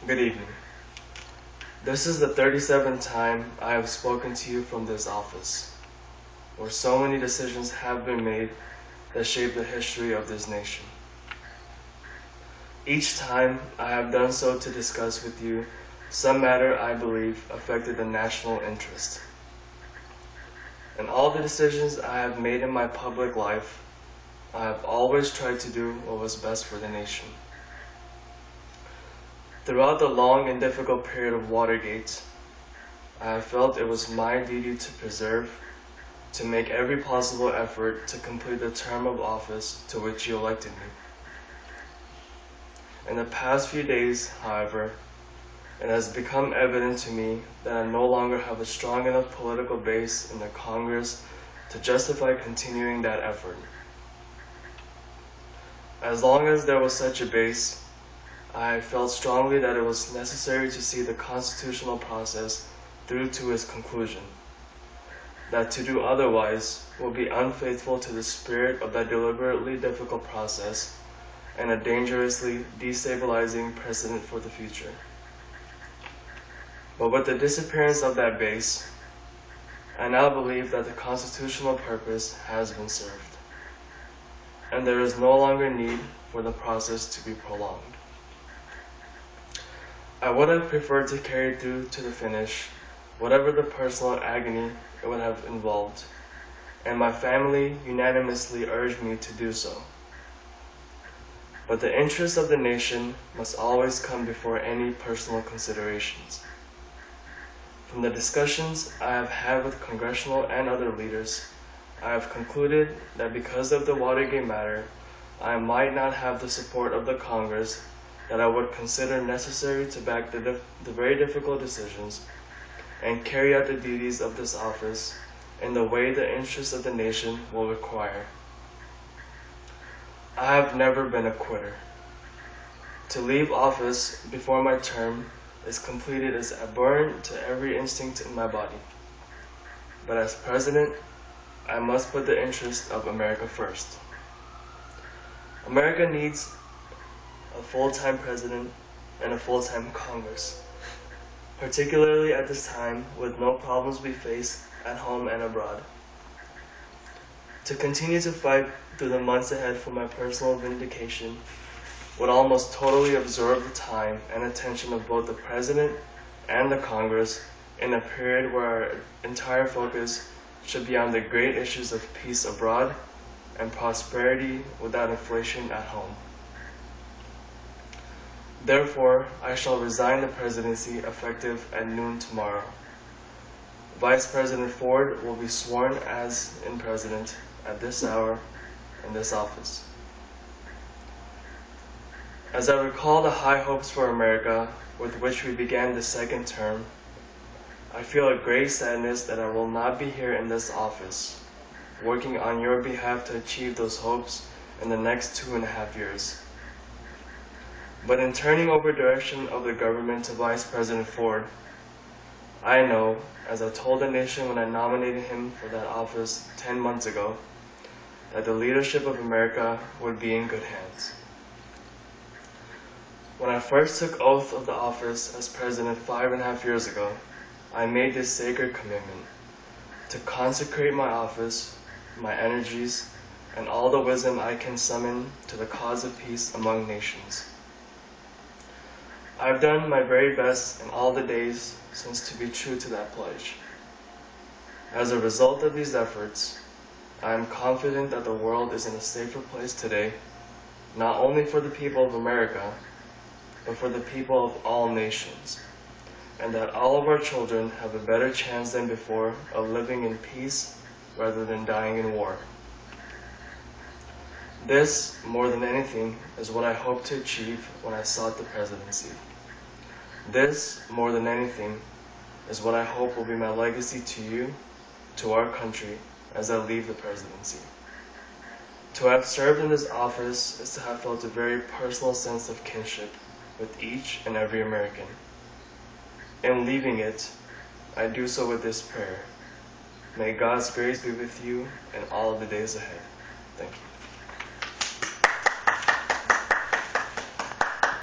Good evening. This is the 37th time I have spoken to you from this office, where so many decisions have been made that shape the history of this nation. Each time I have done so to discuss with you some matter I believe affected the national interest. In all the decisions I have made in my public life, I have always tried to do what was best for the nation. Throughout the long and difficult period of Watergate, I have felt it was my duty to preserve, to make every possible effort to complete the term of office to which you elected me. In the past few days, however, it has become evident to me that I no longer have a strong enough political base in the Congress to justify continuing that effort. As long as there was such a base, I felt strongly that it was necessary to see the constitutional process through to its conclusion. That to do otherwise will be unfaithful to the spirit of that deliberately difficult process and a dangerously destabilizing precedent for the future. But with the disappearance of that base, I now believe that the constitutional purpose has been served, and there is no longer need for the process to be prolonged. I would have preferred to carry through to the finish whatever the personal agony it would have involved, and my family unanimously urged me to do so. But the interests of the nation must always come before any personal considerations. From the discussions I have had with congressional and other leaders, I have concluded that because of the Watergate matter, I might not have the support of the Congress that I would consider necessary to back the very difficult decisions and carry out the duties of this office in the way the interests of the nation will require. I have never been a quitter. To leave office before my term is completed is abhorrent to every instinct in my body. But as president, I must put the interest of America first. America needs a full-time president and a full-time Congress, particularly at this time with no problems we face at home and abroad. To continue to fight through the months ahead for my personal vindication would almost totally absorb the time and attention of both the President and the Congress in a period where our entire focus should be on the great issues of peace abroad and prosperity without inflation at home. Therefore, I shall resign the presidency effective at noon tomorrow. Vice President Ford will be sworn as in president at this hour in this office. As I recall the high hopes for America with which we began the second term, I feel a great sadness that I will not be here in this office, working on your behalf to achieve those hopes in the next 2.5 years. But in turning over direction of the government to Vice President Ford, I know, as I told the nation when I nominated him for that office 10 months ago, that the leadership of America would be in good hands. When I first took oath of the office as president 5.5 years ago, I made this sacred commitment to consecrate my office, my energies, and all the wisdom I can summon to the cause of peace among nations. I've done my very best in all the days since to be true to that pledge. As a result of these efforts, I am confident that the world is in a safer place today, not only for the people of America, but for the people of all nations, and that all of our children have a better chance than before of living in peace rather than dying in war. This, more than anything, is what I hoped to achieve when I sought the presidency. This, more than anything, is what I hope will be my legacy to you, to our country, as I leave the presidency. To have served in this office is to have felt a very personal sense of kinship with each and every American. In leaving it, I do so with this prayer. May God's grace be with you in all of the days ahead. Thank you.